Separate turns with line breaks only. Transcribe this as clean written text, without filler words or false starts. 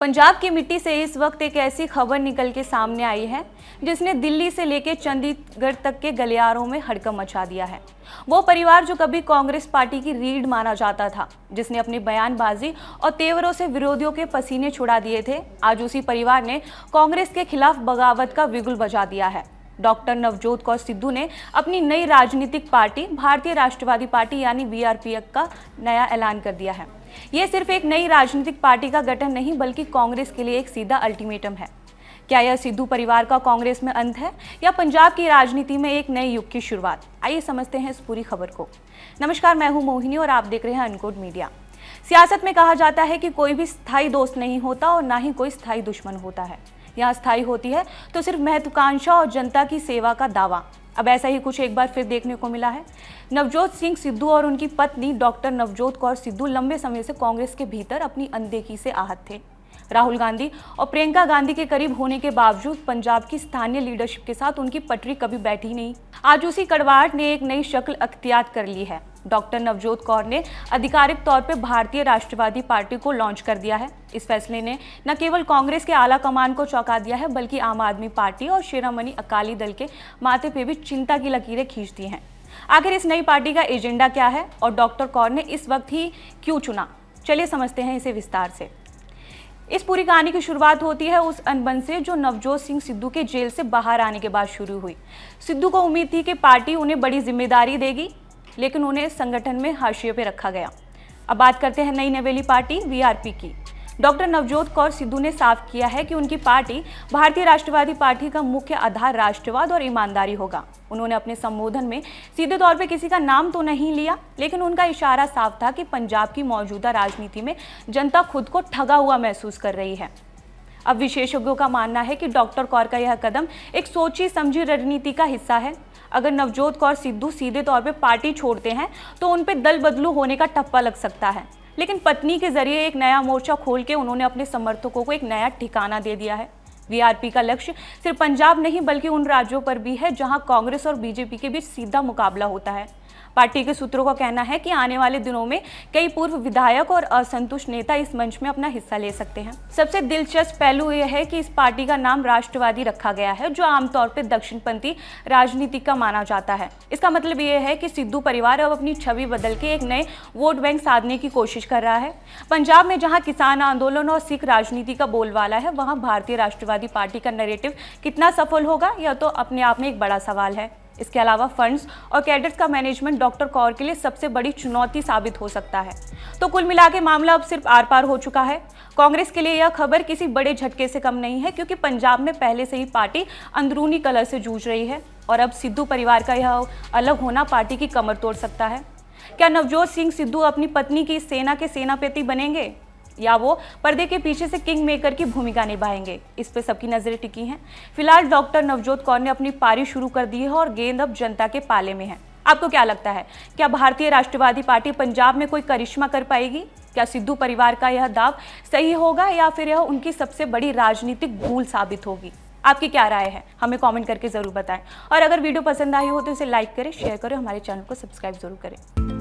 पंजाब की मिट्टी से इस वक्त एक ऐसी खबर निकल के सामने आई है जिसने दिल्ली से लेकर चंडीगढ़ तक के गलियारों में हड़कंप मचा दिया है। वो परिवार जो कभी कांग्रेस पार्टी की रीढ़ माना जाता था, जिसने अपनी बयानबाजी और तेवरों से विरोधियों के पसीने छुड़ा दिए थे, आज उसी परिवार ने कांग्रेस के खिलाफ बगावत का बिगुल बजा दिया है। डॉक्टर नवजोत कौर सिद्धू ने अपनी नई राजनीतिक पार्टी भारतीय राष्ट्रवादी पार्टी यानी वीआरपीएफ का नया ऐलान कर दिया है। ये सिर्फ एक नई राजनीतिक पार्टी का गठन नहीं बल्कि कांग्रेस के लिए एक सीधा अल्टीमेटम है। क्या यह सिद्धू परिवार का कांग्रेस में अंत है या पंजाब की राजनीति में एक नए युग की शुरुआत? आइए समझते हैं इस पूरी खबर को। नमस्कार, मैं हूं मोहिनी और आप देख रहे हैं अनकोड मीडिया। सियासत में कहा जाता है कि कोई भी स्थायी दोस्त नहीं होता और ना ही कोई स्थायी दुश्मन होता है। यहाँ स्थायी होती है तो सिर्फ महत्वाकांक्षा और जनता की सेवा का दावा। अब ऐसा ही कुछ एक बार फिर देखने को मिला है। नवजोत सिंह सिद्धू और उनकी पत्नी डॉक्टर नवजोत कौर सिद्धू लंबे समय से कांग्रेस के भीतर अपनी अनदेखी से आहत थे। राहुल गांधी और प्रियंका गांधी के करीब होने के बावजूद पंजाब की स्थानीय लीडरशिप के साथ उनकी पटरी कभी बैठी नहीं। आज उसी कड़वाहट ने एक नई शक्ल अख्तियार कर ली है। डॉक्टर नवजोत कौर ने आधिकारिक तौर पर भारतीय राष्ट्रवादी पार्टी को लॉन्च कर दिया है। इस फैसले ने न केवल कांग्रेस के आला कमान को चौंका दिया है बल्कि आम आदमी पार्टी और शिरोमणि अकाली दल के माथे पे भी चिंता की लकीरें खींच दी हैं। आखिर इस नई पार्टी का एजेंडा क्या है और डॉक्टर कौर ने इस वक्त ही क्यों चुना? चलिए समझते हैं इसे विस्तार से। इस पूरी कहानी की शुरुआत होती है उस अनबन से जो नवजोत सिंह सिद्धू के जेल से बाहर आने के बाद शुरू हुई। सिद्धू को उम्मीद थी कि पार्टी उन्हें बड़ी जिम्मेदारी देगी, लेकिन उन्हें संगठन में हाशिए पे रखा गया। अब बात करते हैं नई नवेली पार्टी वीआरपी की। डॉक्टर नवजोत कौर सिद्धू ने साफ किया है कि उनकी पार्टी भारतीय राष्ट्रवादी पार्टी का मुख्य आधार राष्ट्रवाद और ईमानदारी होगा। उन्होंने अपने संबोधन में सीधे तौर पे किसी का नाम तो नहीं लिया, लेकिन उनका इशारा साफ था कि पंजाब की मौजूदा राजनीति में जनता खुद को ठगा हुआ महसूस कर रही है। अब विशेषज्ञों का मानना है कि डॉक्टर कौर का यह कदम एक सोची समझी रणनीति का हिस्सा है। अगर नवजोत कौर सिद्धू सीधे तौर पे पार्टी छोड़ते हैं तो उन पे दल बदलू होने का ठप्पा लग सकता है, लेकिन पत्नी के जरिए एक नया मोर्चा खोल के उन्होंने अपने समर्थकों को एक नया ठिकाना दे दिया है। वीआरपी का लक्ष्य सिर्फ पंजाब नहीं बल्कि उन राज्यों पर भी है जहां कांग्रेस और बीजेपी के बीच सीधा मुकाबला होता है। पार्टी के सूत्रों का कहना है कि आने वाले दिनों में कई पूर्व विधायक और असंतुष्ट नेता इस मंच में अपना हिस्सा ले सकते हैं। सबसे दिलचस्प पहलू यह है कि इस पार्टी का नाम राष्ट्रवादी रखा गया है, जो आमतौर पर दक्षिणपंथी राजनीति का माना जाता है। इसका मतलब यह है कि सिद्धू परिवार अब अपनी छवि बदल के एक नए वोट बैंक साधने की कोशिश कर रहा है। पंजाब में जहां किसान आंदोलन और सिख राजनीति का बोलबाला है, वहां भारतीय राष्ट्रवादी पार्टी का नैरेटिव कितना सफल होगा, यह तो अपने आप में एक बड़ा सवाल है। इसके अलावा फंड्स और कैडर्स का मैनेजमेंट डॉक्टर कौर के लिए सबसे बड़ी चुनौती साबित हो सकता है। तो कुल मिला के मामला अब सिर्फ आर पार हो चुका है। कांग्रेस के लिए यह खबर किसी बड़े झटके से कम नहीं है, क्योंकि पंजाब में पहले से ही पार्टी अंदरूनी कलह से जूझ रही है और अब सिद्धू परिवार का यह अलग होना पार्टी की कमर तोड़ सकता है। क्या नवजोत सिंह सिद्धू अपनी पत्नी की सेना के सेनापति बनेंगे या वो पर्दे के पीछे से किंग मेकर की भूमिका निभाएंगे? इस पे सबकी नजरें टिकी हैं। फिलहाल डॉक्टर नवजोत कौर ने अपनी पारी शुरू कर दी है और गेंद अब जनता के पाले में है। आपको क्या लगता है, क्या भारतीय राष्ट्रवादी पार्टी पंजाब में कोई करिश्मा कर पाएगी? क्या सिद्धू परिवार का यह दाव सही होगा या फिर यह उनकी सबसे बड़ी राजनीतिक भूल साबित होगी? आपकी क्या राय है, हमें कमेंट करके जरूर बताएं। और अगर वीडियो पसंद आई हो तो इसे लाइक करें, शेयर करें, हमारे चैनल को सब्सक्राइब जरूर करें।